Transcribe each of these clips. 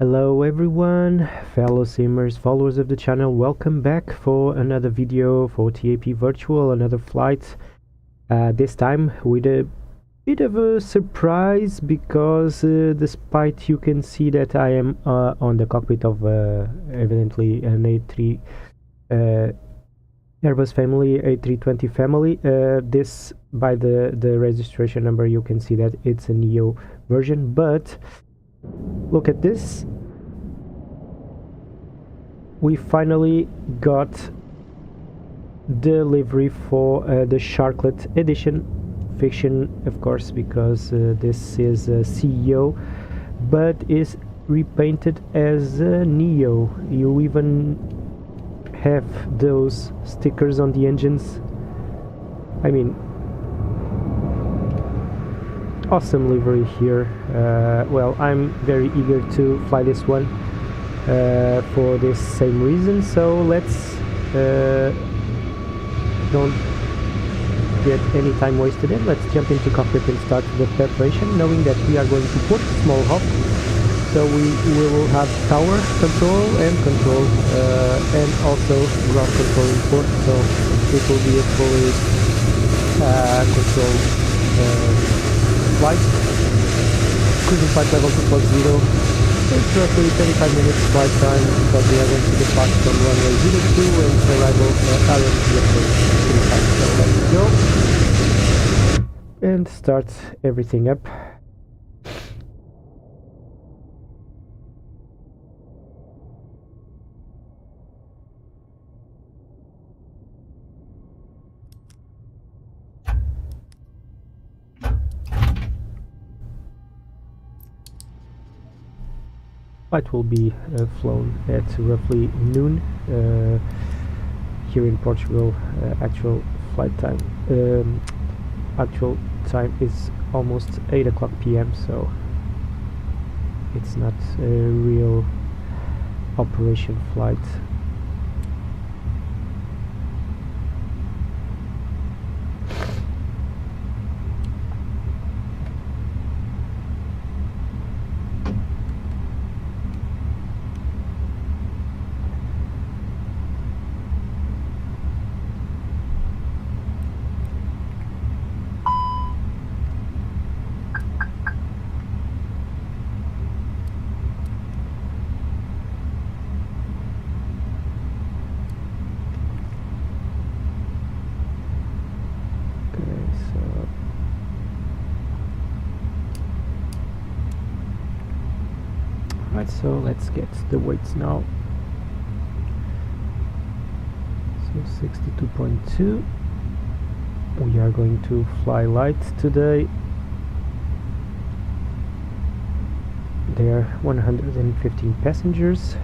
Hello everyone, fellow simmers, followers of the channel, welcome back for another video for TAP Virtual, another flight. This time with a bit of a surprise because despite you can see that I am on the cockpit of evidently an A3 Airbus family, A320 family. This by the registration number you can see that it's a Neo version, but look at this. We finally got delivery for the Sharklet edition, fiction of course, because this is a CEO but is repainted as a Neo. You even have those stickers on the engines. I mean, awesome livery here. Well, I'm very eager to fly this one for this same reason, so let's don't get any time wasted and let's jump into cockpit and start the preparation, knowing that we are going to Porto, small hop, so we will have tower control and also ground control in Porto, so it will be a fully controlled flight. Cruising flight level 240. It's roughly 35 minutes flight time, but we are going to depart from runway 02 and arrival RMC approach 35. So let's go and start everything up. Flight will be flown at roughly noon here in Portugal. Actual flight time, actual time is almost 8 o'clock p.m. so it's not a real operation flight. So let's get the weights now. So 62.2. We are going to fly light today. There are 115 passengers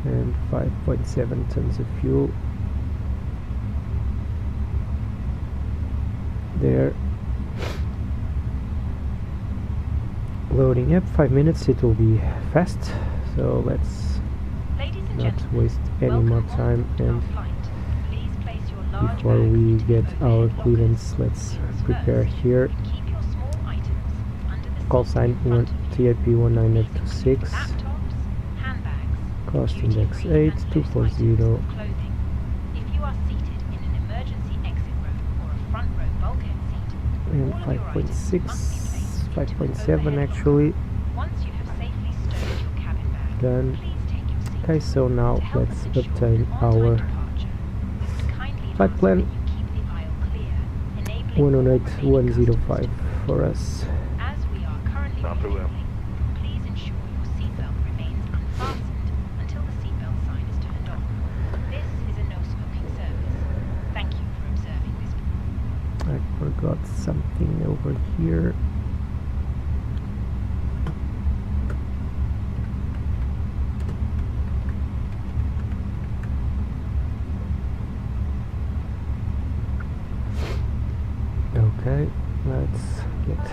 and 5.7 tons of fuel. There. Loading up, 5 minutes, it will be fast, so let's not waste any more time, and before we get our clearance, let's prepare here. Call sign TAP1863, cost index 8, 240, and 5.6. 5.7 actually. Done. Okay, so now let's obtain our flight plan. 108105 for us. No problem. Please ensure your seatbelt remains unfastened until the seatbelt sign is turned off. This is a no smoking service. Thank you for observing this. I forgot something over here. Okay, let's get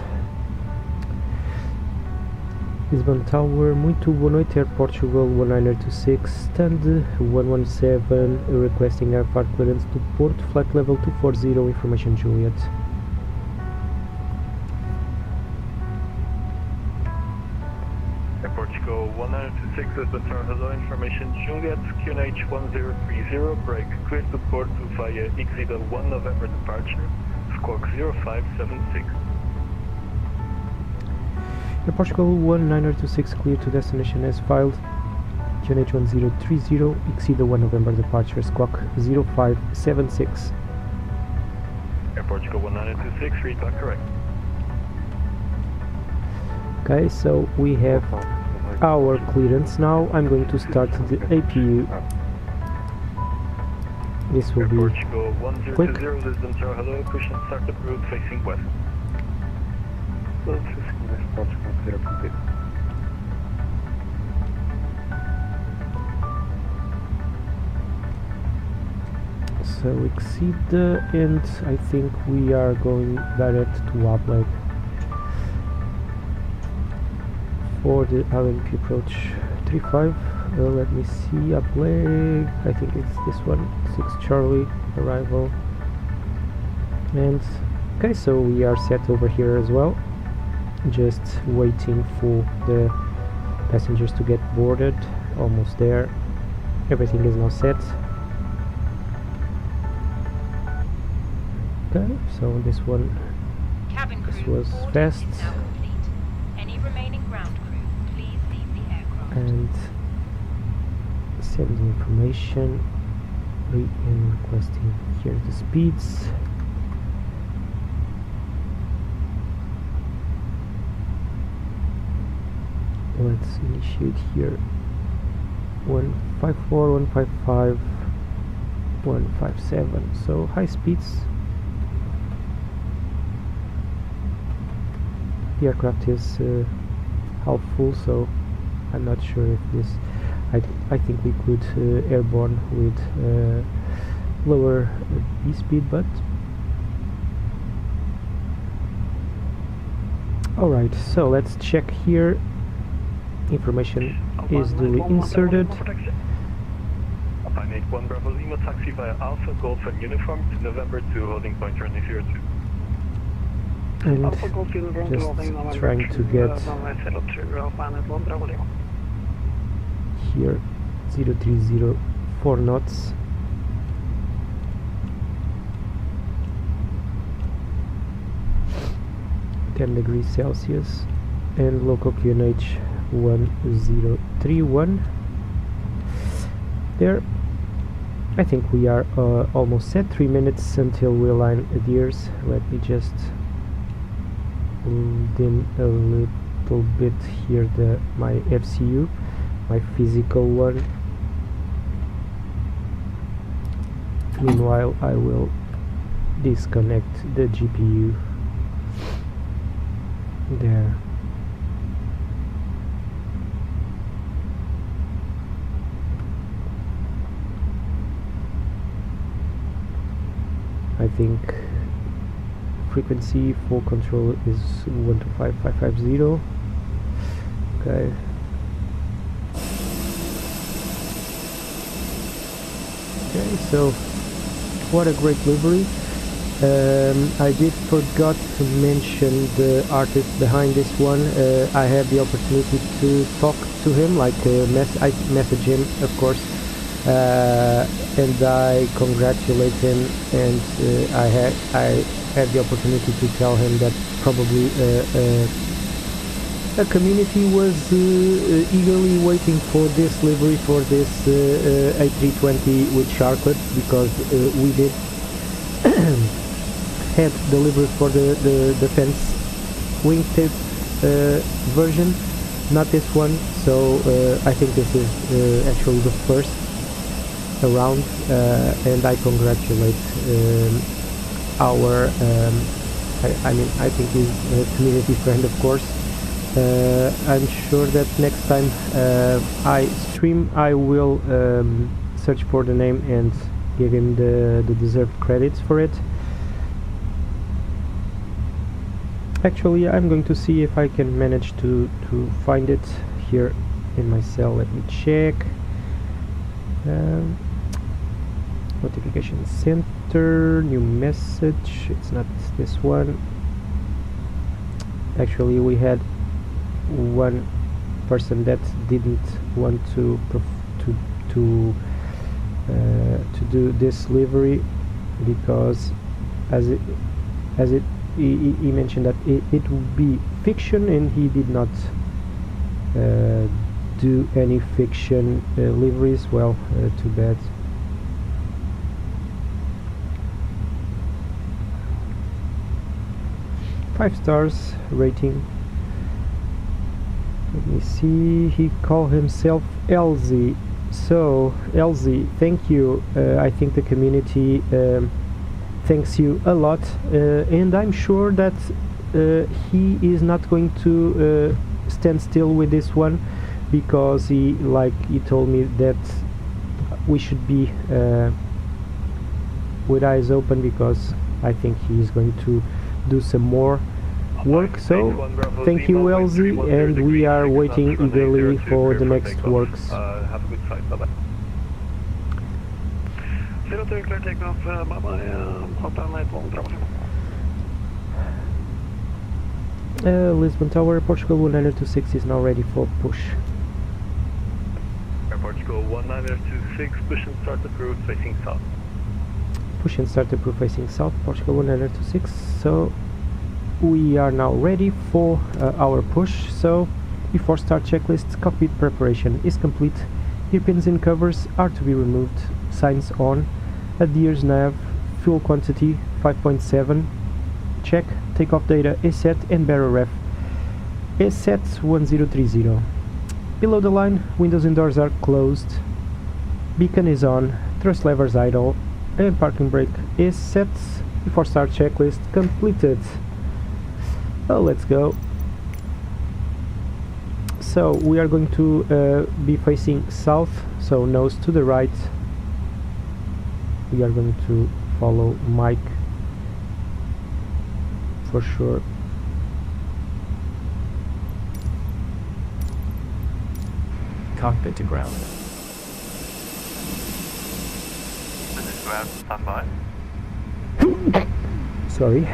Lisbon Tower, muito boa noite, Air Portugal 1926, stand 117, requesting airfare clearance to Porto, flight level 240, information Juliet. Air Portugal 1926 Lisbon Tower, hello, information Juliet, QNH 1030, break, clear to Porto via Exida 1 November departure, squawk 0576. Air Portugal 1926 clear to destination as filed. QNH 1030, Exida 1 November departure, squawk 0576. Air Portugal 1926, read back correct. Okay, so we have our clearance now. I'm going to start the APU. This will be Portugal 1020 quick. Lisbon Tower, hello, push and start the route facing west. Facing west, Portugal clear complete. So exceed the end. I think we are going direct to Wableg for the LNP approach 35. Let me see, Wableg, I think it's this one, 6 Charlie arrival. And okay, so we are set over here as well, just waiting for the passengers to get boarded. Almost there, everything is now set. Okay, so this one, Cabin crew, this was boarding fast. is now complete. Any remaining ground crew, please leave the aircraft. And sending information, and requesting here the speeds. Let's initiate here 154, 155, 157. So high speeds. The aircraft is half full, so I'm not sure if this. I think we could airborne with lower B speed, but alright, so let's check here. Information is duly inserted. Alpine 81 Bravo Lima, taxi via Alpha Golf and Uniform to November 2, holding point runway 02. And just trying to get here 030 4 knots. (10°C) and local QNH 1031. There, I think we are almost set. 3 minutes until we align adheres. Let me just dim a little bit here my FCU, my physical one. Meanwhile, I will disconnect the GPU there. I think frequency for control is 125550. Okay. Okay, so what a great livery. I did forgot to mention the artist behind this one. I had the opportunity to talk to him, like I message him, of course, and I congratulate him, and I had the opportunity to tell him that probably a community was eagerly waiting for this livery, for this A320 with Sharklet, because we did had delivered for the defense wingtip version, not this one. So I think this is actually the first around, and I congratulate our I think he's a community friend, of course. I'm sure that next time I stream, I will search for the name and give him the deserved credits for it. Actually, I'm going to see if I can manage to find it here in my cell. Let me check. Notification center, new message. It's not this one. Actually, we had one person that didn't want to do this livery, because as he mentioned that it would be fiction, and he did not do any fiction liveries. Well, too bad. Five stars rating. Let me see, he called himself LZ. So LZ, thank you. I think the community thanks you a lot, and I'm sure that he is not going to stand still with this one, because he told me that we should be with eyes open, because I think he is going to do some more work. So thank you, LZ, and we are waiting eagerly for the next works. Have a good flight. Bye bye. 02 clear takeoff. Bye bye. Hotel night long travel. Lisbon Tower, Portugal 1926 is now ready for push. Portugal 1926, push and start approved facing south. Push and start approved facing south, Portugal 1926. So we are now ready for our push. So before start checklist, cockpit preparation is complete. Hairpins and covers are to be removed. Signs on. Adheres nav. Fuel quantity 5.7. Check. Takeoff data is set, and barrel ref is set 1030. Below the line, windows and doors are closed. Beacon is on. Thrust levers idle, and parking brake is set. Before start checklist completed. Oh, let's go. So we are going to be facing south, so nose to the right. We are going to follow Mike for sure. Cockpit to ground. This is ground, stand by. Sorry.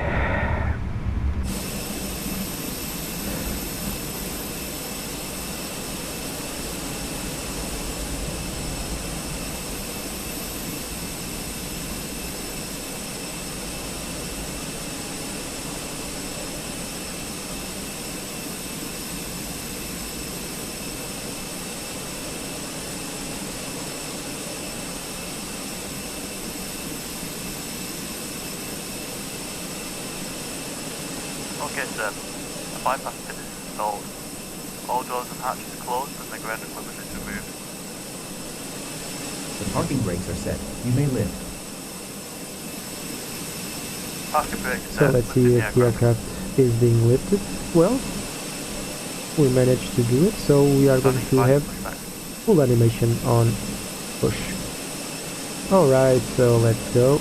Okay, sir. The bypass pin is installed. All doors and hatches closed and the ground equipment is removed. The parking brakes are set. You may lift. Parking brakes So let's see if the aircraft is being lifted. Well, we managed to do it, so we are going to have full animation on push. Alright, so let's go.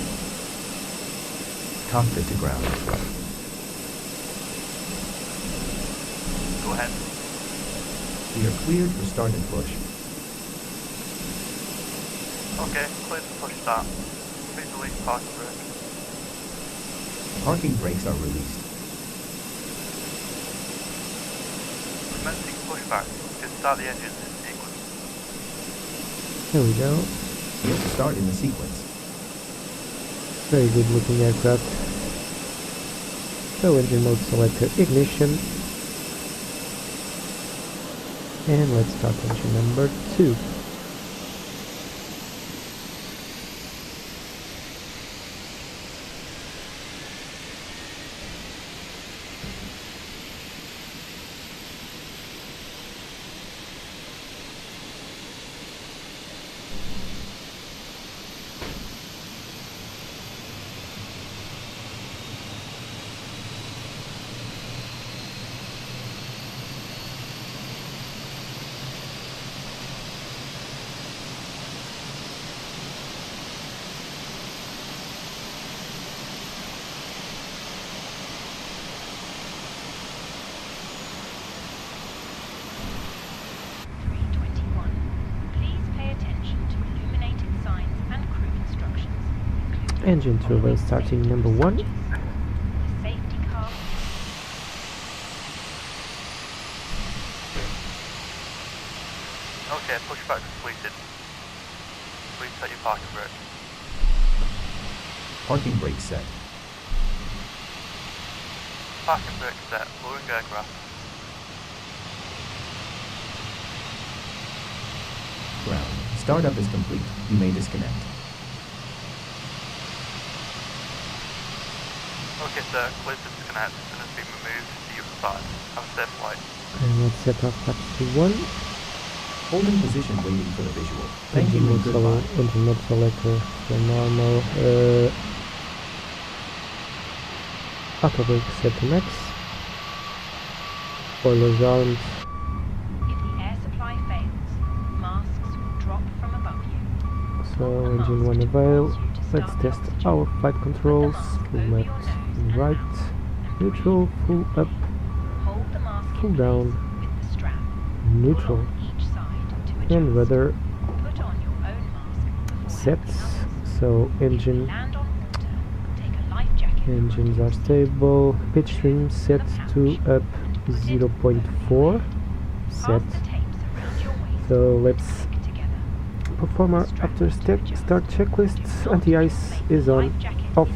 Cockpit to ground. Go ahead. We are cleared for start and push. Okay, clear to push start. Please release parking brake. Parking brakes are released. Commencing pushback. You can start the engines in sequence. Here we go. Yes, start in the sequence. Very good looking aircraft. So engine mode selected, ignition. And let's start engine number 2. Engine 2 will starting number 1. The safety car. Okay, pushback completed. Please set your parking brake. Parking brake set. Parking brake set, lowering aircraft. Ground. Startup is complete. You may disconnect. Okay sir, clear to disconnect and has been removed to your side. Have a safe flight. And let's set off taxi 1. Holding position waiting for the visual. Thank you Engine and goodbye. engine mode selector, so normal. Auto brake set to max. Spoilers armed. If the air supply fails, masks will drop from above you. So Pull the engine mask 1 avail. towards you to Let's start test oxygen. our flight Put the controls. mask Full over left, your nose and right, mouth, and neutral, breathe. full up, Hold the mask full in down, place with the strap. neutral, Pull on each side to adjust. and weather Put on your own mask before sets. helping others. So If you engine land on water, take a life jacket from engines under are your seat. stable. Pitch trim set to up 0.4 set. Pass the tapes around your waist So and let's stick together. perform our after start checklists. Anti-ice is on, off.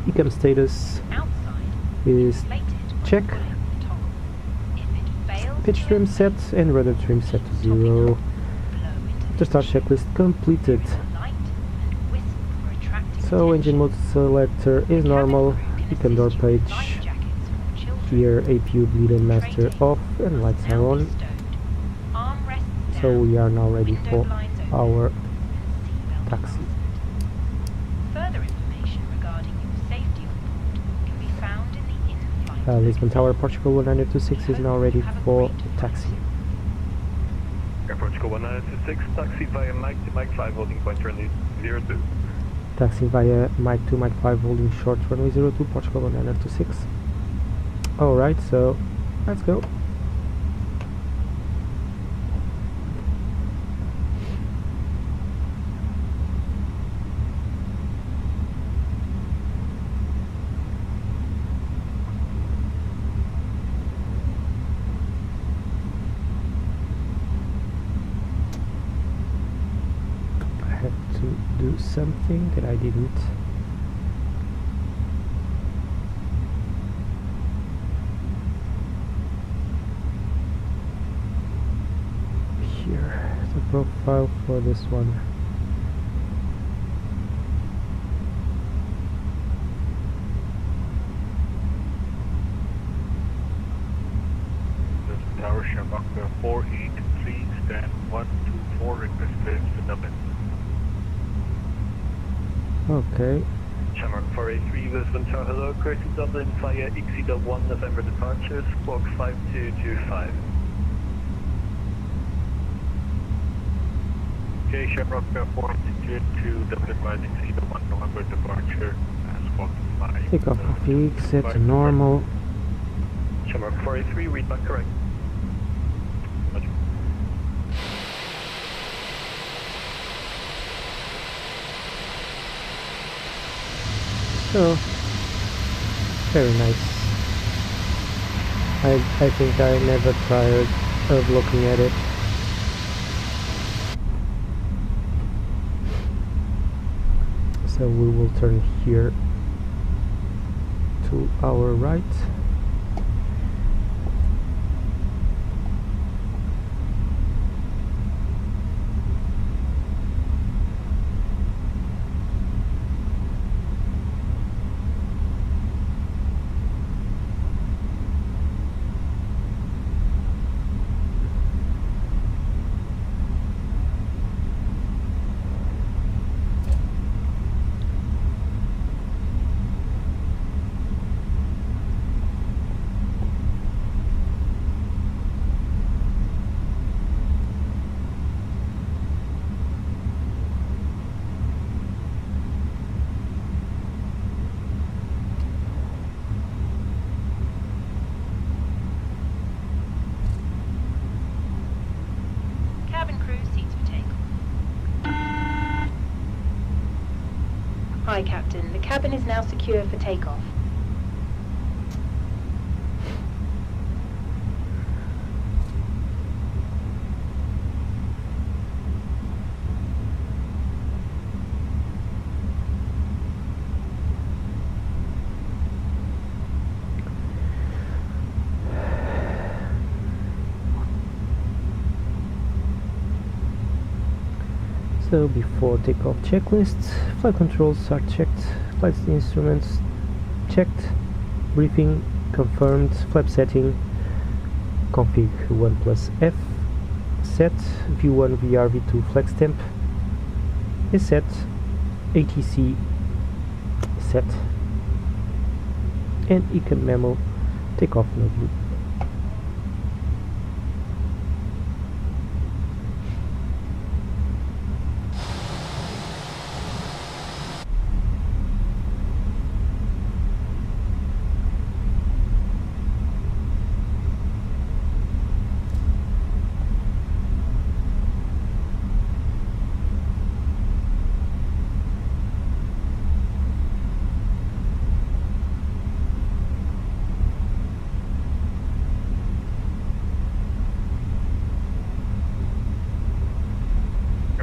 ECAM status is check. Pitch trim set and rudder trim set to 0. After start checklist completed. So engine mode selector is normal. ECAM door page. Here APU bleed and master off and lights are on. So we are now ready for our taxi. Further information regarding your safety on board can be found in the in-flight. Lisbon Tower, Portugal 1926 is now ready for taxi. Air Portugal 1926, taxi via Mike to Mike 5, holding point runway 02. Taxi via Mike 2, Mike 5, holding short runway 02, Portugal 1926. Alright, so let's go. I have to do something that I didn't. Here, the profile for this one. Lisbon Tower, Shamrock 483, stand 124, request clearance to Dublin. Okay, Shamrock 483, Lisbon Tower, hello, clear to Dublin via Exeter 1 November departure, squawk 5225. Okay, Shamrock 482 to Dublin via Exeter 1 November departure, squawk 5. take off FX, set to normal. Shamrock 483, read back correct. Roger. So, very nice. I think I never tired of looking at it. So we will turn here to our right. Cabin crew, seats for takeoff. Hi, Captain. The cabin is now secure for takeoff. So before takeoff checklists, flight controls are checked, flight instruments checked, briefing confirmed, flap setting, config 1+F set, V1 VR V2 flex temp is set, ATC set, and econ memo takeoff node loop.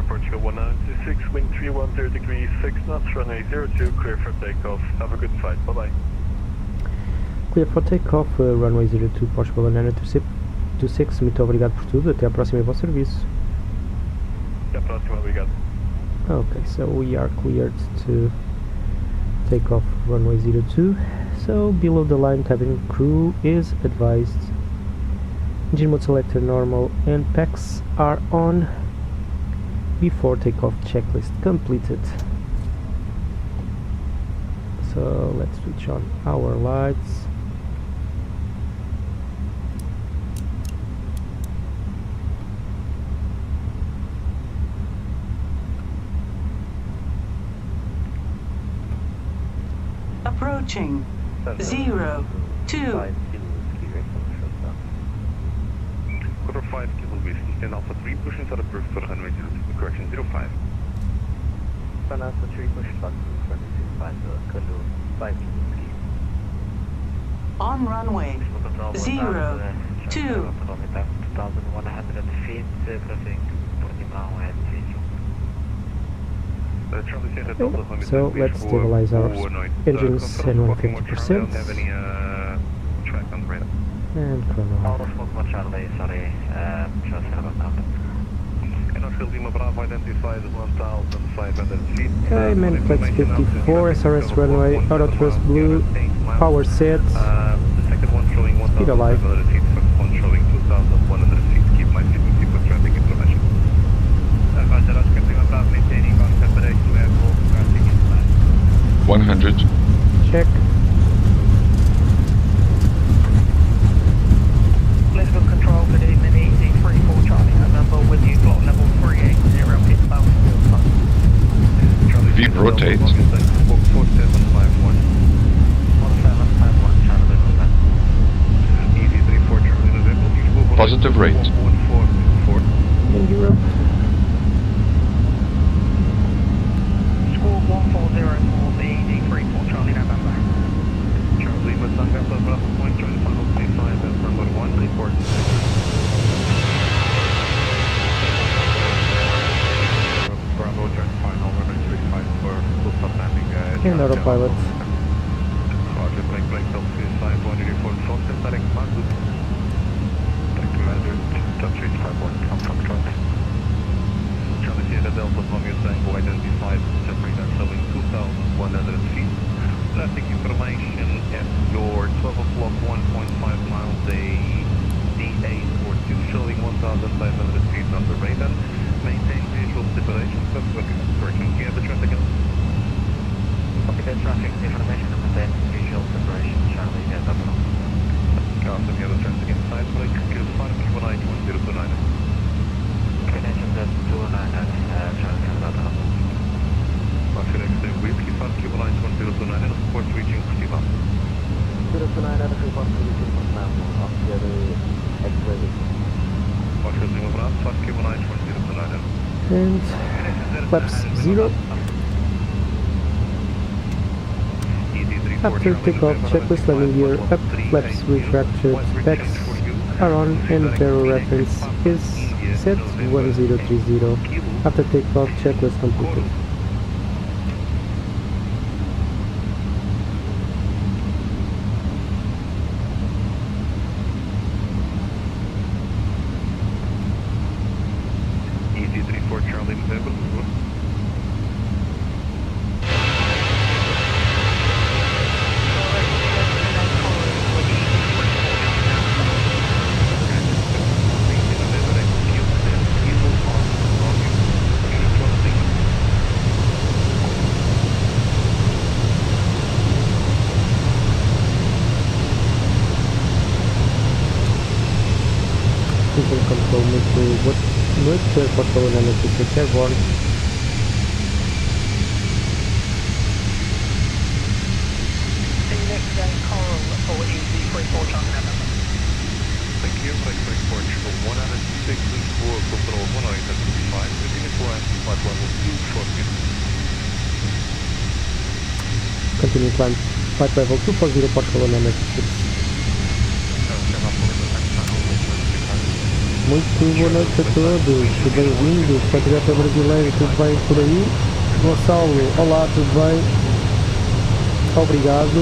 Portugal 1926, wind 310 degrees, 6 knots, runway 02, clear for takeoff. Have a good flight, bye-bye. Clear for takeoff, runway 02, Portugal 1926, muito obrigado por tudo, até à próxima e bom serviço. Até a próxima, obrigado. Okay, so we are cleared to take off runway 02, so below the line cabin crew is advised. Engine mode selector normal and PACs are on. Before takeoff checklist completed. So let's switch on our lights. Approaching 02. 5 kilo whiskey, stand Alpha 3, pushing to the first for runway 02, correction 05. Stand Alpha 3, push back to runway 05, Kilo 5 kilo whiskey. On runway 02. 2,100 feet, crossing 40 mile ahead, So let's stabilize our engines at 150%. Have any track on the radar? And chrono. Charlie, sorry, transfer of contact. And Oscar Lima Bravo identified as 1,500 feet. Okay, manflex 54, SRS runway, auto thrust blue, power set, The second one showing speed alive. 1,500 feet, first one showing 2,100 feet. Keep my frequency for traffic information. Roger, Oscar Lima Bravo maintaining contact with airport, traffic inside. 100. Check. Lisbon Control, good evening, easy 34 Charlie, number with you, block level 380, pitch bound. Veep rotate. 4751. 1751, Charlie, Lisbon. Easy 34 Charlie, November. Positive rate. 1424. In Europe. Squawk 140 for the easy 34 Charlie, November. Charlie Lima Tango, Bravo Point, join final sign as number 1, report. Bravo, join final, runway 35 for full stop landing. And autopilot. Roger, Blake, Delta 51, report, Foster, direct command, direct commander, touch 851, come from truck. Charlie Sierra Delta, Romeo Tango, identified, separator showing 2,100 feet. Traffic information at your 12 o'clock, 1.5 miles, DA42 showing 1,500 feet on the radar. Maintain visual separation, correction, gear the traffic. Copy the traffic information and maintain visual separation, Charlie, yes, that's all. After gear the traffic inside, break, clear 5191029. Credentials at 299, Charlie, that's all. Roger, next whiskey, 5191029, and support reaching Kutiba. 029 at 3.3 now, off the other X-ray. Roger, Lima Bravo, 5191029. And flaps 0. After takeoff, checklist landing gear up, flaps retracted, PACs are on, and barrel reference is set 1030. After takeoff, checklist completed. Easy 34 Charlie, November. Engine control muito Porto Dynamics to 6 airborne. Phoenix and Coral for easy 34 Charlie November. Thank you, Quebec Portugal 164, control 185, continue climb, flight level 240. Continue climb, flight level 240 Portugal Dynamics 6. Muito boa noite a todos, bem-vindos, patriota brasileiro, tudo bem por aí? Gonçalo, olá, tudo bem? Obrigado.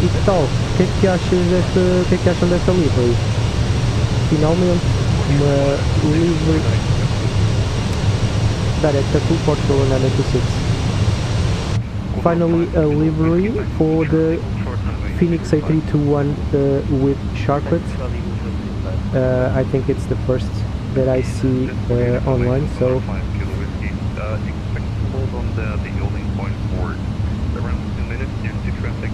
E que tal? O que é que acham desta livery? Finalmente, uma livery directed to Portugal Dynamics 6. Finally, a livery for the Phoenix A321 with Sharplet. I think it's the first that I see online, so Expect to hold on the holding point for around 2 minutes due to traffic.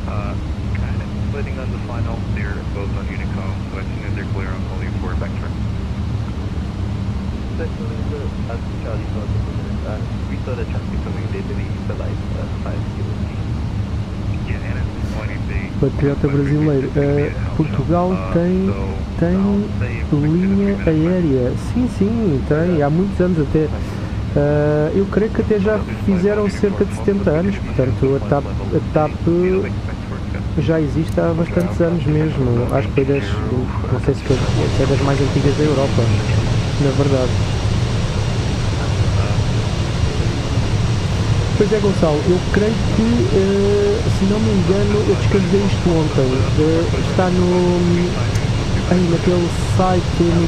Kind of splitting on the final there, both on Unicom, so as soon as they're clear, I'll call you for vector. We saw the traffic coming literally like 5 kilos. Yeah, and at this point, patriota brasileiro. Portugal tem linha aérea. Sim, tem, há muitos anos até. Eu creio que até já fizeram cerca de 70 anos, portanto a TAP já existe há bastantes anos mesmo. Acho que foi não sei se é das mais antigas da Europa, na verdade. Pois é, Gonçalo, eu creio que, se não me engano, eu descarreguei isto ontem. Está naquele site, no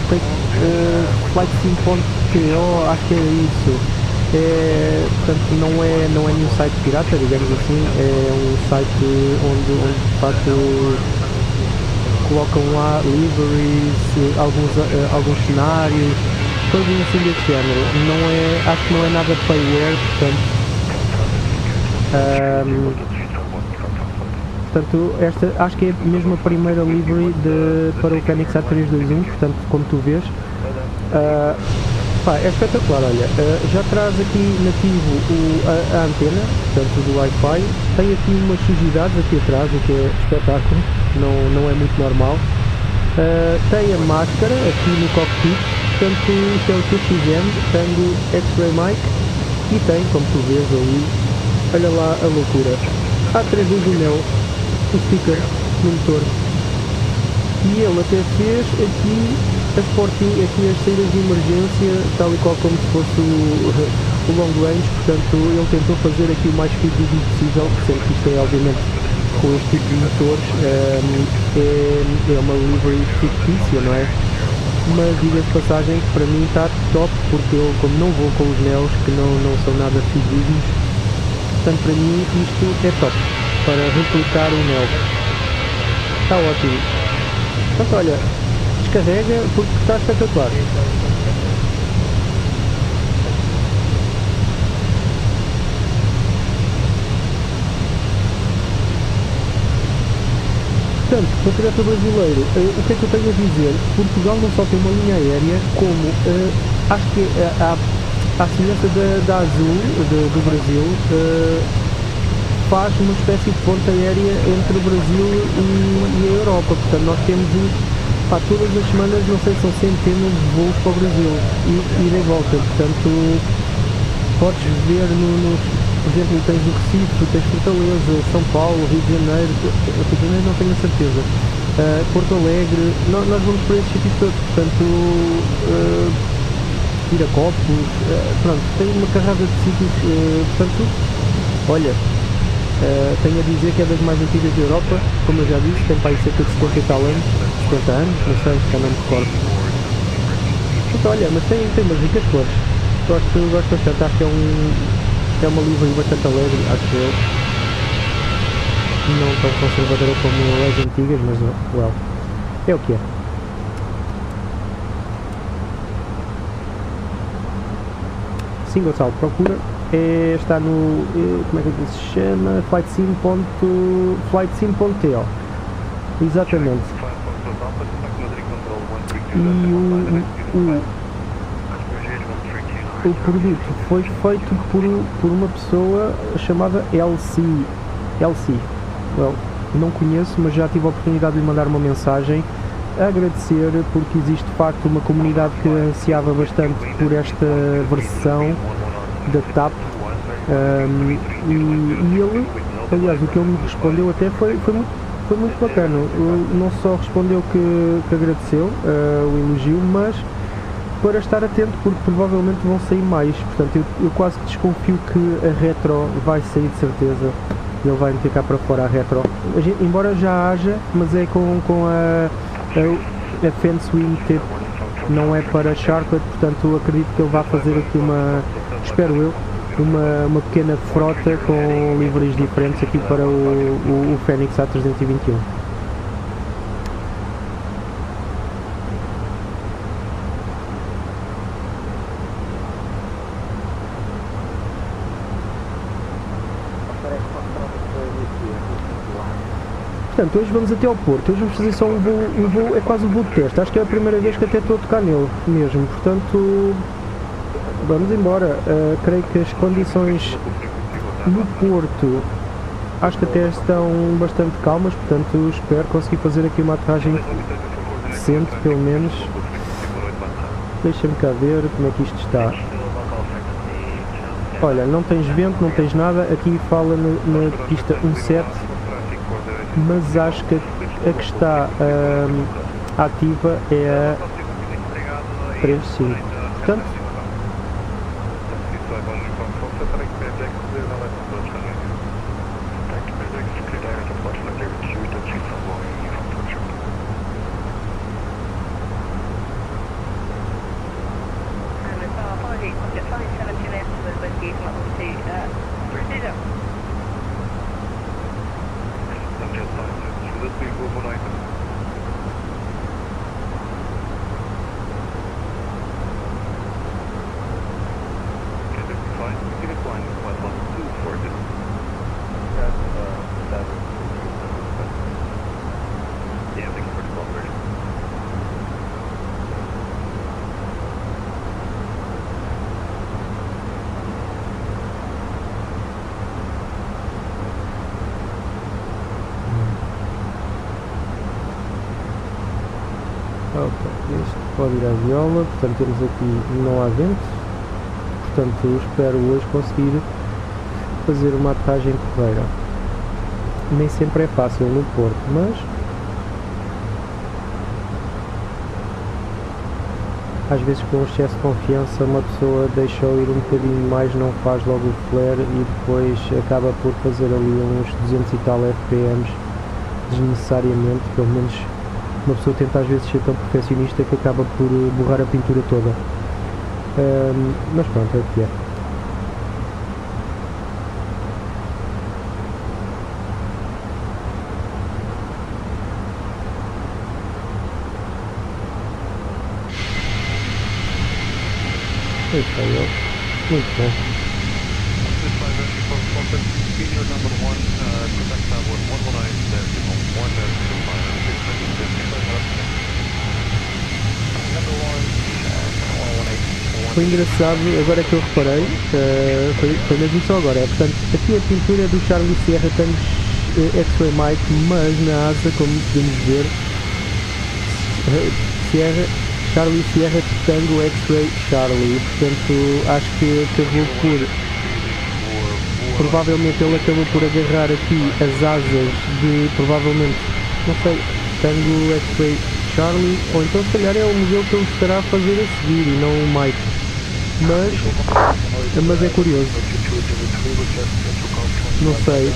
FlightSim.to, acho que é isso. Portanto, não é nenhum site pirata, digamos assim, é um site onde de facto colocam lá liveries, alguns cenários, coisas assim desse género. Acho que não é nada payware, portanto. Portanto, esta acho que é mesmo a primeira livery para o Phoenix A321, portanto, como tu vês, é espetacular. Olha, já traz aqui nativo a antena, portanto, do Wi-Fi, tem aqui umas sujidades aqui atrás, o que é espetáculo, não é muito normal. Tem a máscara aqui no cockpit, portanto, isto é o TXM, tem o X-Ray Mic e tem, como tu vês ali, olha lá a loucura, A321, o sticker no motor, e ele até fez aqui as portinhas, aqui as saídas de emergência, tal e qual como se fosse o long range, portanto ele tentou fazer aqui o mais fidedigno possível, sendo que isto é obviamente com este tipo de motores, é uma livery fictícia, não é? Mas diga de passagem que para mim está top, porque eu, como não vou com os neos que não são nada fidedignos, portanto para mim isto é top para replicar o neo. Está ótimo. Portanto, olha, descarrega porque está espetacular. Portanto, patriota brasileiro, o que é que eu tenho a dizer? Portugal não só tem uma linha aérea, como acho que à semelhança da ASUS do Brasil, faz uma espécie de ponta aérea entre o Brasil e a Europa. Portanto, nós temos todas as semanas, não sei se são centenas de voos para o Brasil e de volta. Portanto, podes ver por exemplo, tens o Recife, tens Fortaleza, São Paulo, Rio de Janeiro, não tenho a certeza, Porto Alegre, nós vamos para esses sítios todos, portanto, Viracopos, pronto, tem uma carrada de sítios, portanto, olha, tenho a dizer que é das mais antigas da Europa, como eu já disse, tem para aí cerca de 70 e tal anos, 70 anos, não sei, já não me recordo. Portanto, olha, mas tem umas ricas cores, gosto bastante, acho que é uma livery bastante alegre, acho eu, não tão conservadora como as antigas, mas, well, é o que é. Sim, Gonçalo, procura. Está no, como é que se chama? FlightSim.to. Exatamente. e o produto foi feito por uma pessoa chamada Elsie. Well, não conheço, mas já tive a oportunidade de lhe mandar uma mensagem a agradecer, porque existe de facto uma comunidade que ansiava bastante por esta versão da TAP, e ele, aliás, o que ele me respondeu até foi muito bacana. Ele não só respondeu que agradeceu o elogio, mas para estar atento, porque provavelmente vão sair mais. Portanto, eu quase que desconfio que a retro vai sair de certeza. Ele vai meter cá para fora a retro, embora já haja, mas é com a fence wing tip, não é para Sharplet. Portanto, acredito que ele vai fazer aqui espero eu, uma pequena frota com livros diferentes aqui para o Fenix A321. Portanto, hoje vamos até ao Porto. Hoje vamos fazer só um voo, é quase um voo de teste. Acho que é a primeira vez que até estou a tocar nele mesmo. Portanto, vamos embora. Creio que as condições no Porto acho que até estão bastante calmas. Portanto, espero conseguir fazer aqui uma aterragem decente, pelo menos. Deixa-me cá ver como é que isto está. Olha, não tens vento, não tens nada. Aqui fala na pista 17. Mas acho que a que está ativa é a 35. Portanto, este pode ir à viola. Portanto, temos aqui não há vento. Portanto, espero hoje conseguir fazer uma aterragem correira. Nem sempre é fácil no Porto, mas às vezes com excesso de confiança uma pessoa deixa ir um bocadinho mais, não faz logo o flare e depois acaba por fazer ali uns 200 e tal FPMs desnecessariamente. Pelo menos uma pessoa tenta às vezes ser tão perfeccionista que acaba por borrar a pintura toda. Mas pronto, é o que é. Está ele. Muito bom. Foi engraçado, agora que eu reparei, foi mesmo só agora. Portanto, aqui a pintura é do Charlie Sierra Tango X-Ray Mike, mas na asa, como podemos ver, Charlie Sierra Tango X-Ray Charlie. Portanto, acho que acabou por, provavelmente ele acabou por agarrar aqui as asas de, provavelmente, não sei, Tango X-Ray Charlie, ou então se calhar é o modelo que ele estará a fazer a seguir e não o Mike. Mas é curioso, não sei,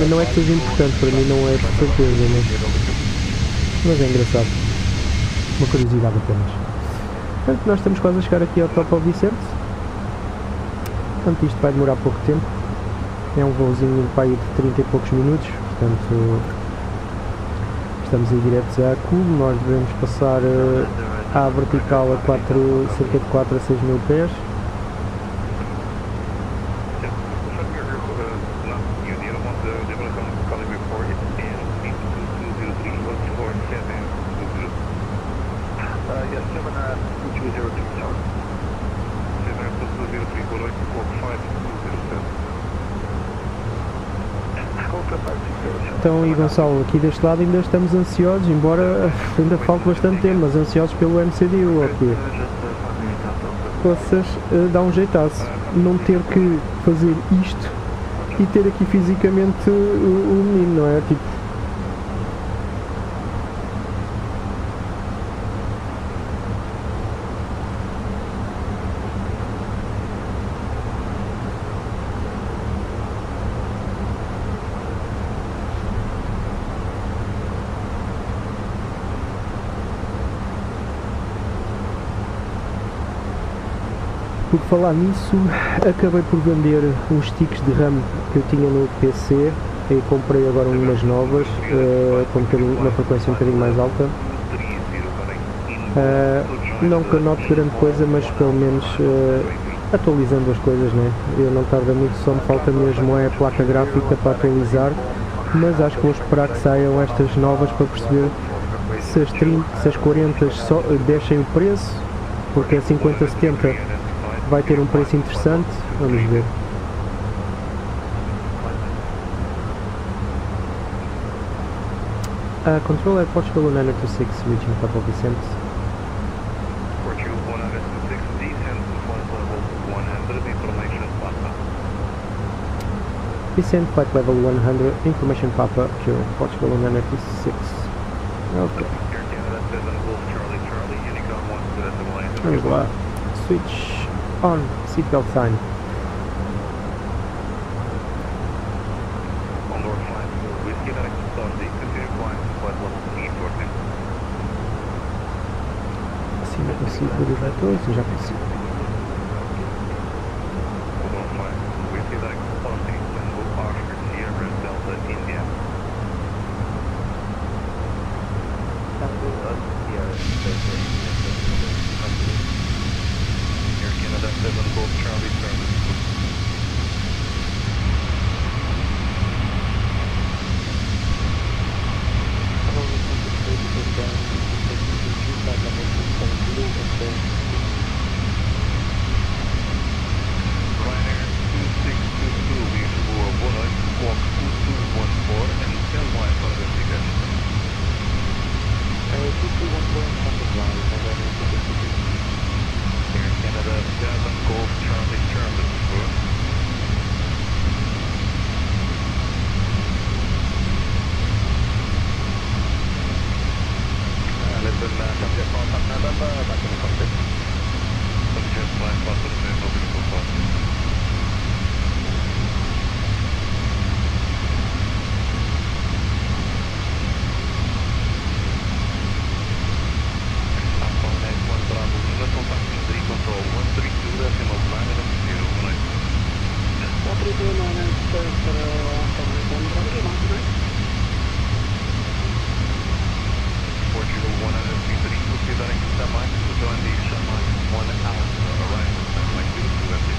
não é que seja importante para mim, não é de certeza, mas é engraçado, uma curiosidade apenas. Portanto, nós estamos quase a chegar aqui ao Top ao Vicente. Portanto, isto vai demorar pouco tempo, é um voozinho para aí de 30 e poucos minutos. Portanto, estamos aí diretos a Cubo. Nós devemos passar à vertical a cerca de 4 a 6 mil pés. Yes, 7203 tower. 7203, good luck, walk 5207. Então, e Gonçalo, aqui deste lado ainda estamos ansiosos, embora ainda falte bastante tempo, mas ansiosos pelo MCDU, ok? Possas dar um jeitaço, não ter que fazer isto e ter aqui fisicamente o menino, não é? Tipo, por falar nisso, acabei por vender uns sticks de RAM que eu tinha no PC e comprei agora umas novas com uma frequência um bocadinho mais alta. Não que eu note grande coisa, mas pelo menos atualizando as coisas, né? Eu não tarda muito, só me falta mesmo a placa gráfica para atualizar, mas acho que vou esperar que saiam estas novas para perceber se as 30, se as 40 só deixem o preço, porque a 50-70 vai ter um preço interessante, vamos ver. Control at Portugal 126, reaching Papa Vicente. Portugal 126, descent to flight level 100, information Papa. Descent flight level 100, information Papa, Kilo, Portugal 196. Ok. Air Canada 7 Golf Charlie Charlie, Unicom 1 decimal line. Vamos lá. Switch on, seatbelt sign. Onboard flight, whiskey direct to Sunday, continue flying to flight level 314. Acima consigo dos vetores, já consigo. Onboard flight, whiskey direct to Sunday, Tango Oscar Sierra Delta India. Air Canada 7 Golf Charlie Charlie. Ryanair 2622, reachable 1 squawk 2214 and stand by for investigation. 2214 Air Canada 7 Golf Charlie Charlie. Lisbon, subject contact November, back in the cockpit. Subject flight path of the mobility path. Alpha 91 Bravo Lima, contact Madrid control 132 decimal 9 and 0 Portugal 123, proceed direct to Shamai to join the Shamai 1 hour arrival, like 2 empty.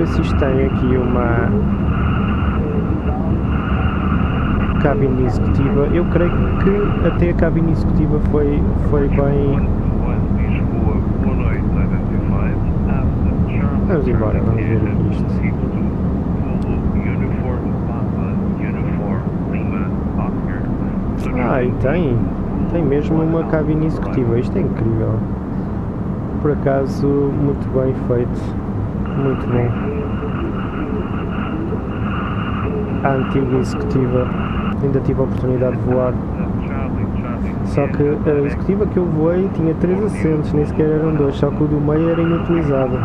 ver se isto tem aqui uma cabine executiva. Eu creio que até a cabine executiva foi bem. Vamos embora, vamos ver aqui isto. E tem mesmo uma cabine executiva. Isto é incrível. Por acaso, muito bem feito, muito bom. A antiga executiva, ainda tive a oportunidade de voar. Só que a executiva que eu voei tinha 3 assentos, nem sequer eram 2, só que o do meio era inutilizado.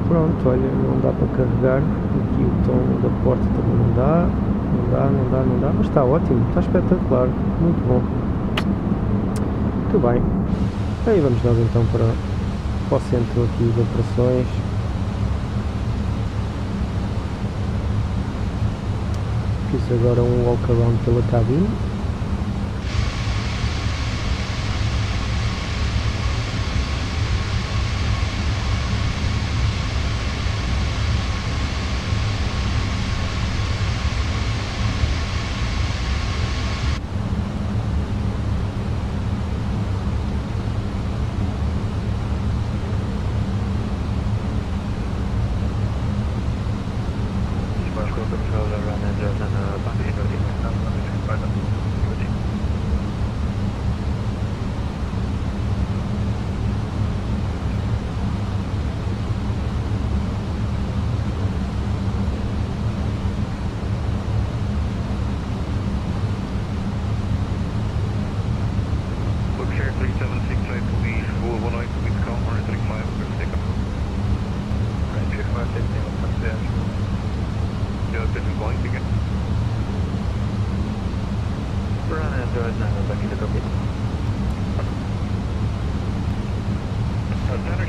Pronto, olha, não dá para carregar. Aqui o tom da porta também não dá, mas está ótimo, está espetacular, muito bom. Muito bem. Aí vamos nós então para o centro aqui de operações. Fiz agora um walk around pela cabine.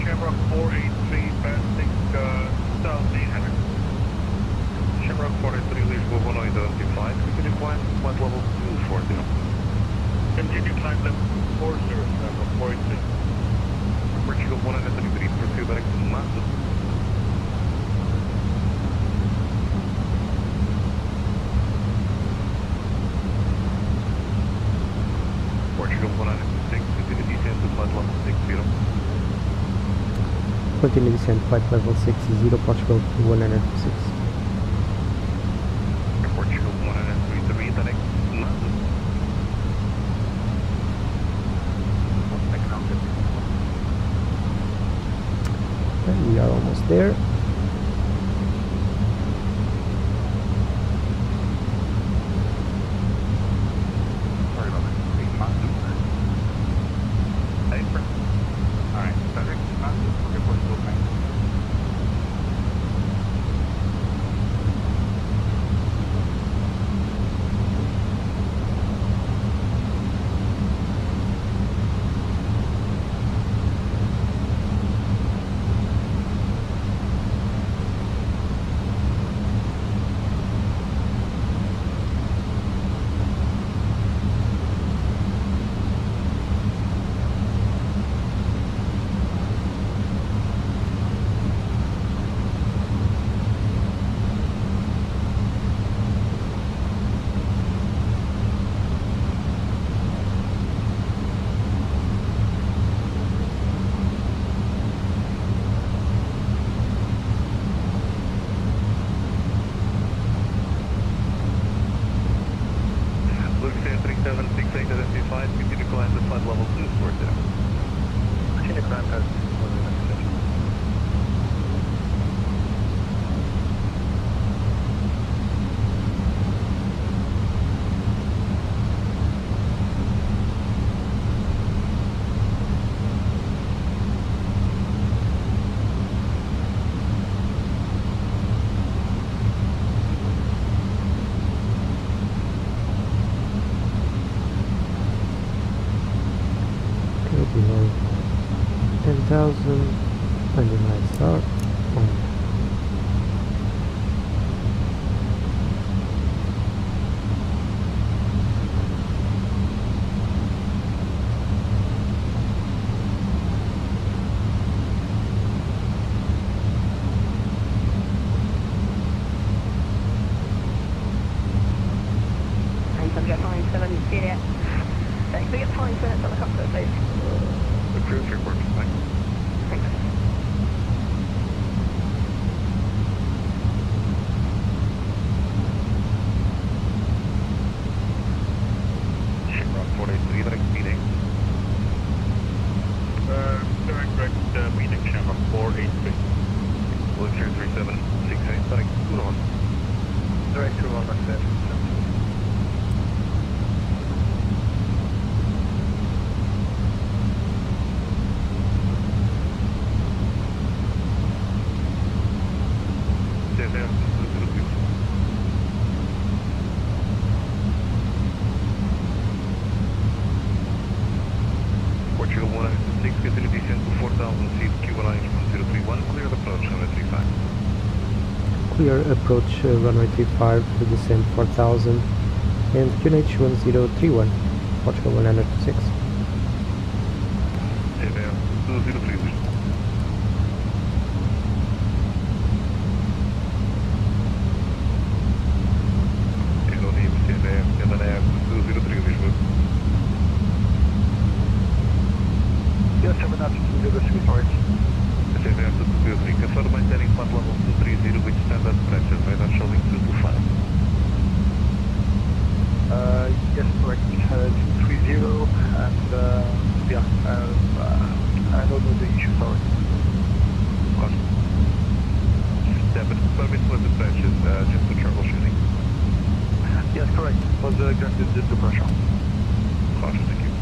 Shamrock 483, passing south 800. Shamrock 483, Lisbon 195, continue climb flight level 240. Continue climb level 40, Shamrock 483. Portugal 133, pursue direction massive. Portugal 106, continue descent to flight level 60. Continue descent, flight level 60, Portugal 106. Portugal 133, direct massive. And we are almost there. Sorry about that. Big massive. Apron. Alright, direct massive. Okay, Portugal 9. Luke 3768 identified, continue climb to flight level 240. Continue climb past 240. 4000 and the lights are on. Can we get 5 7 here? Can we get 5 minutes on the cockpit, please? The cruise report, thanks. Thanks. Shamrock 483, direct meeting. Direct meeting, Shamrock 483. Wiltshire 3768, direct 2 on. Direct 2 on, that's it. Portugal 106, continue descent to 4,000 feet, Cuba line 1031, clear the approach, runway 35. Clear approach runway 35 to descend 4000 and QNH 1031, Portugal 106. CVR 203. Yes, sir, that's 203, sorry. CVR 203, confirm maintaining flight level 230 with standard pressure, radar showing 225. Yes, correct, 230, and yeah, I don't know the issue, sorry. Yeah, but permit was the pressure, just for troubleshooting. Yes, correct, was granted the pressure. Caution, thank you.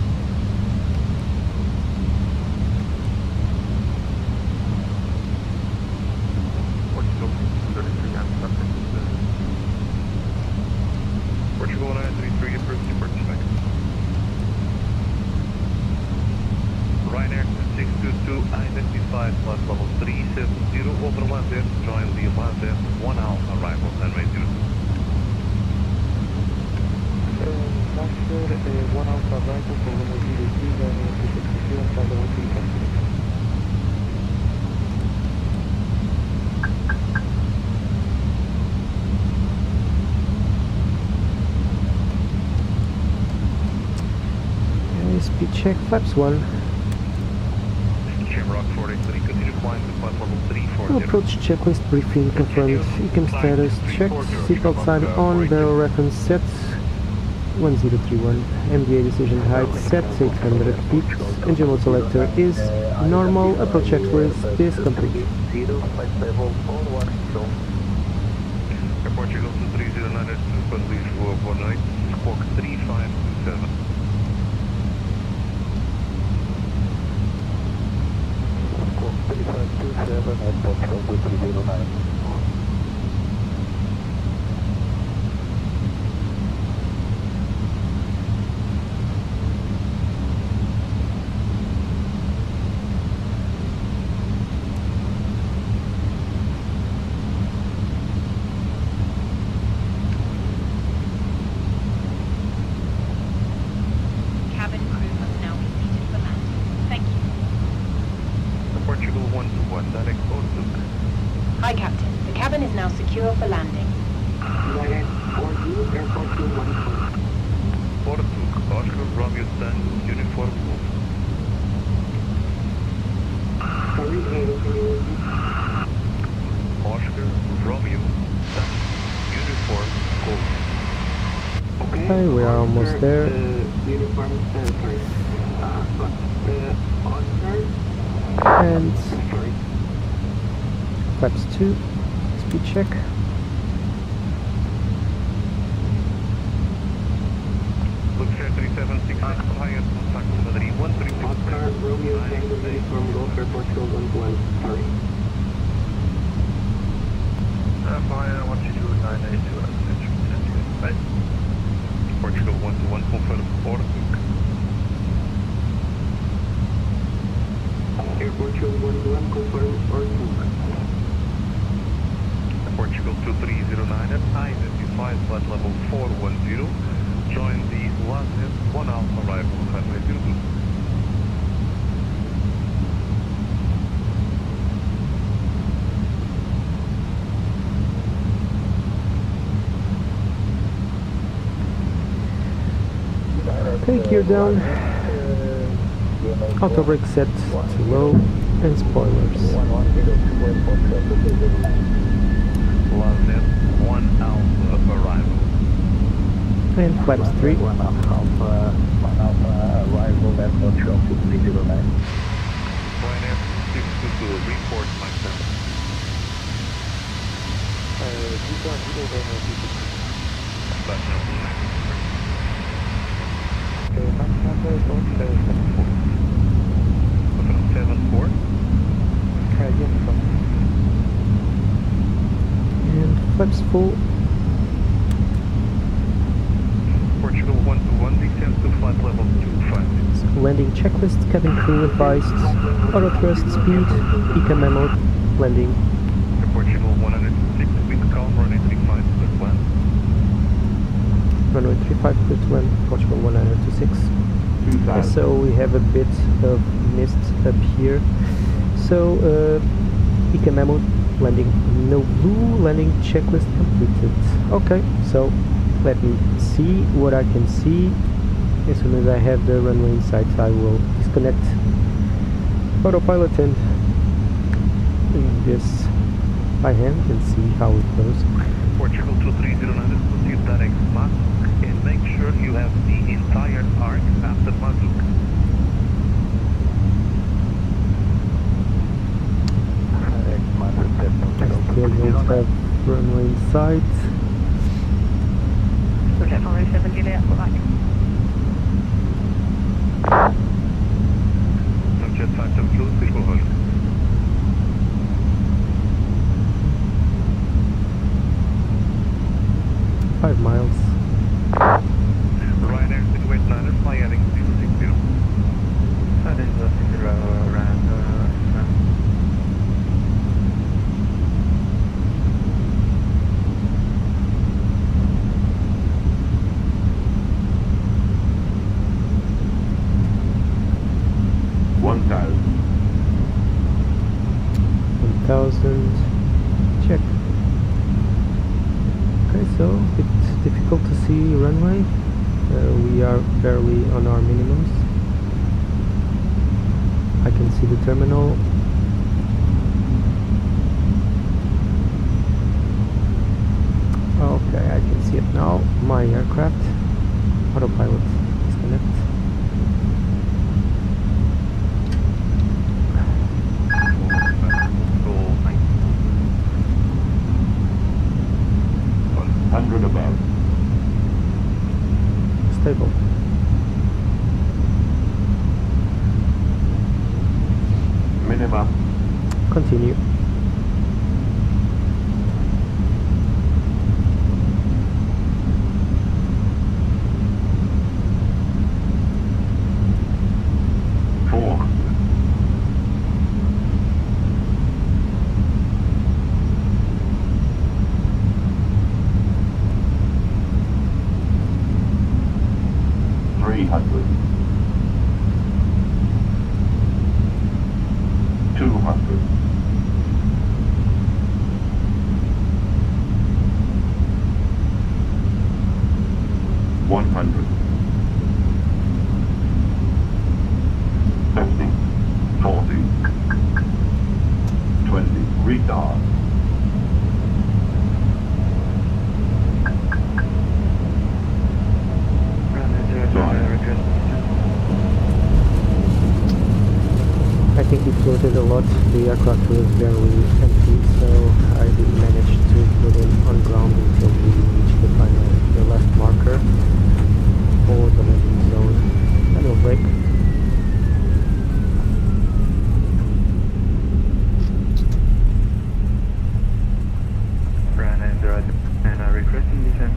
Portugal 933, approved depart spec. Ryanair 622, identified flight level 370 over Lander, join the Lander 1 Alpha arrival, runway 02. Lander 1 Alpha arrival for runway 02, runway 360, and flight level 370. Speed check, flaps 1. Shamrock 483, continue climb to flight level 340. Approach checklist briefing confirmed. ECAM status checked. Seatbelt sign on. Barrel reference set. 1031. MDA decision height set 800 feet. Engine mode selector is normal. Approach checklist is complete. Flight level 41, control. Portugal 2309, please for 18, squawk 3527. Squawk 3527 at Portugal 2309. Cabin crew must now be seated for landing. Thank you. Portugal 121, direct Porto. Hi, Captain. The cabin is now secure for landing. Porto, Oscar, Romeo, Tango, uniform move. Oscar, Romeo, Tango, uniform, go. Okay, we are almost there. And flaps 2. Speed check. Look fair 3769, higher, contact Madrid 136. Oscar, Romeo, Tango, uniform, Golf Air Portugal 121, sorry. Fire 122, 982, right? Portugal 121, confirm Porto. Air Portugal 25, flight level 410. Join the last 1 Alpha arrival, runway 02. Okay, gear down. Auto brake set to low and spoilers. Last 1 Alpha arrival. And flaps 3. One Alpha arrival, that's not show 2309. Ryanair 622, report myself. From 7-4? And flaps full. Portugal 121, descends to flight level 25. Landing checklist, cabin crew advised. Auto thrust speed, ECA memo, landing. Portugal 106, wind calm, runway 35, clear to land. Runway 35, clear to land, Portugal 126. So we have a bit of mist up here. So, ECA memo, landing no blue, landing checklist completed. Okay, so let me see what I can see. As soon as I have the runway in sight, I will disconnect autopilot and do this by hand and see how it goes. Portugal 2309, proceed direct Mazook and make sure you have the entire arc after Mazook. Still don't have runway in sight. Subject on 07 Juliet, we're back. Subject factor close, visual hold. Five miles. Ryanair Silhouette 9er, fly heading 060. That is 0 around 1000. Check. Okay, so it's difficult to see runway. We are barely on our minimums. I can see the terminal. Okay, I can see it now. My aircraft. Autopilot disconnect. Above. Stable. Minimum. Continue. I think we floated a lot. The aircraft was barely empty, so I didn't manage to put it on ground until we reached the last marker for the landing zone. Manual brake. Ryanair 0 and requesting descent.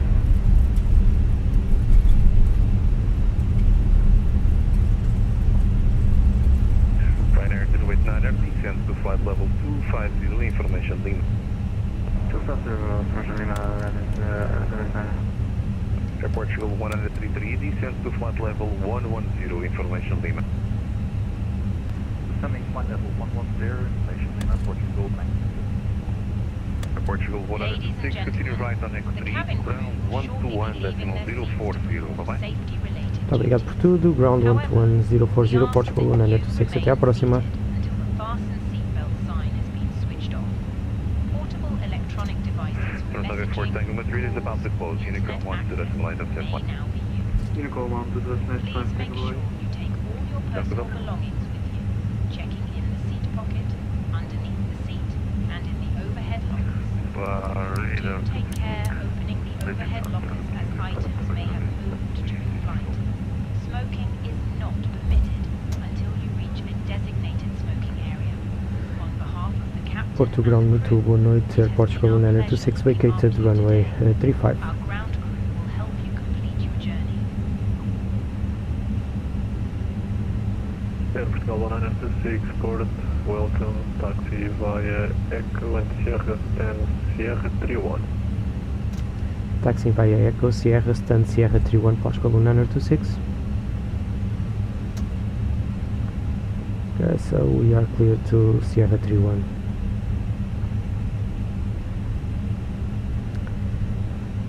Ryanair Silhouette 9er, descends to flight level 250, information Lima. Portugal 133, descend to flight level 110, information Lima. Descending flight level 110, information Lima, Portugal, thank you. Portugal Ladies and 106, continue gentlemen, right on the X3, cabin crew ground will shortly be leaving their seats to 121.040, perform bye-bye. safety-related Muito obrigado por tudo. Ground However, 11040 we ask Portugal that you 126. Até à remain próxima. seated until the fasten seatbelt sign has been switched off. Portable electronic devices for Target 4 messaging, Tango Madrid is about to close. Unicom internet 1 to access decimal line of may 1. now be used. Unicom 1 to the next Please make sure you take all your personal belongings with you, checking in the seat pocket, underneath the seat, and in the overhead lockers. Do take care opening the overhead lockers as items may have moved during flight. Smoking is not permitted until you reach a designated smoking area. On behalf of the captain Porto Ground muito boa noite. Air Portugal 926 vacated runway 35. our ground crew will help you complete your journey. Air Portugal 106, port, welcome, taxi via Echo and Sierra Stan Sierra 31. Taxi via Echo Sierra Stand Sierra 31 Portugal 926. Okay, so we are clear to Sierra 31.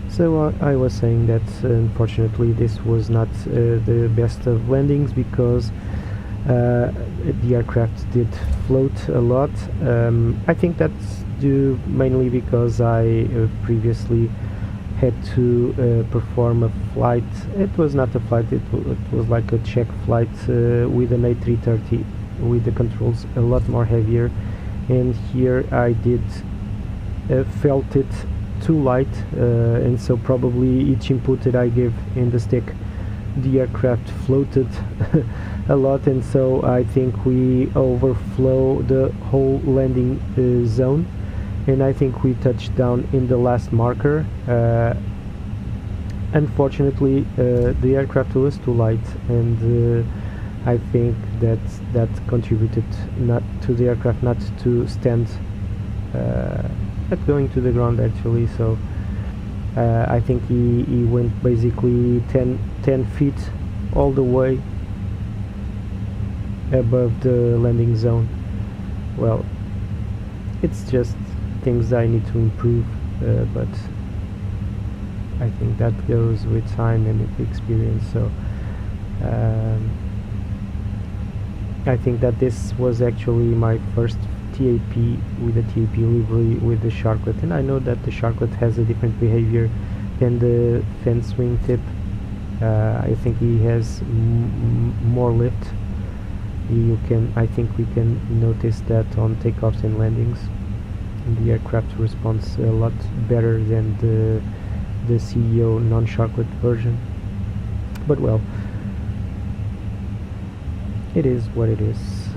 So I was saying that unfortunately this was not the best of landings because the aircraft did float a lot. I think that's due mainly because I previously had to perform a flight. It was not a flight, it was like a check flight with an A330 with the controls a lot more heavier, and here I did felt it too light, and so probably each input that I gave in the stick, the aircraft floated a lot, and so I think we overflow the whole landing zone, and I think we touched down in the last marker. Unfortunately the aircraft was too light, and I think that contributed not to the aircraft not to stand not going to the ground actually. So I think he went basically 10 feet all the way above the landing zone. Well, it's just things I need to improve, but I think that goes with time and with experience. So I think that this was actually my first TAP with a TAP livery with the Sharklet, and I know that the Sharklet has a different behavior than the fence wingtip. I think he has more lift. I think we can notice that on takeoffs and landings. The aircraft responds a lot better than the CEO non-Sharklet version. But well, it is what it is.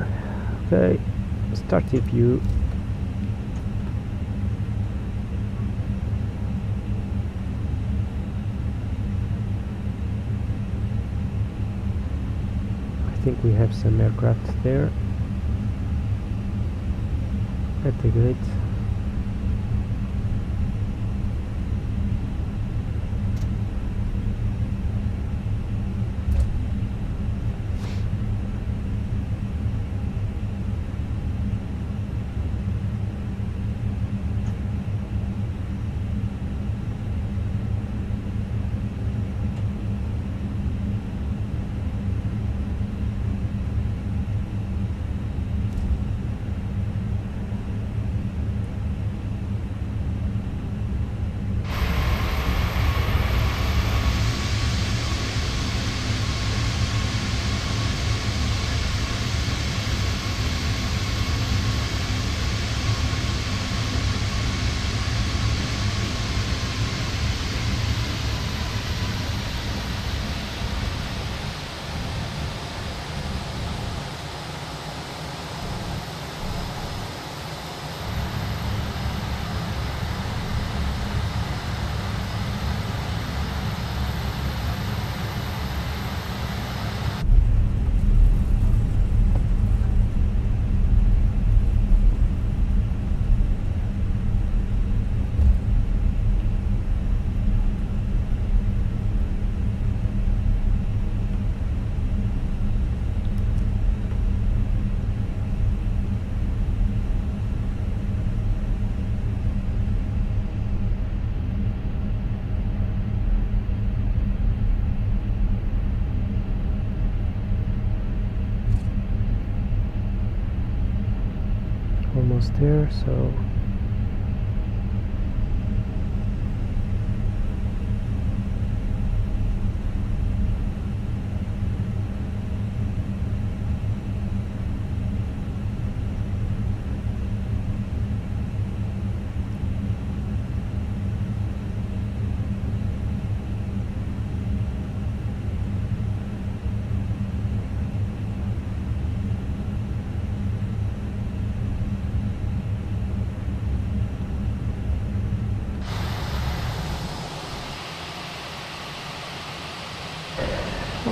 Okay, start the view. I think we have some aircraft there at the gate. almost there, so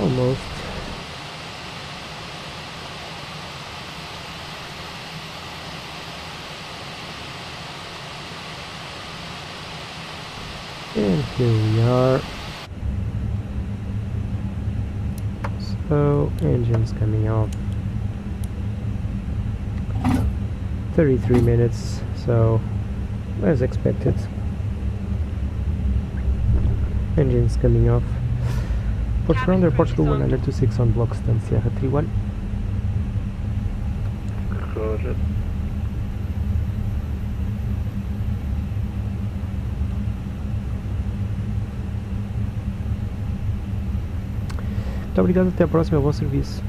almost. And here we are. So, engines coming off. 33 minutes, so as expected. Engines coming off. Porto under Portugal 126 on block stand Sierra 31. Roger. Muito obrigado, até a próxima, bom serviço.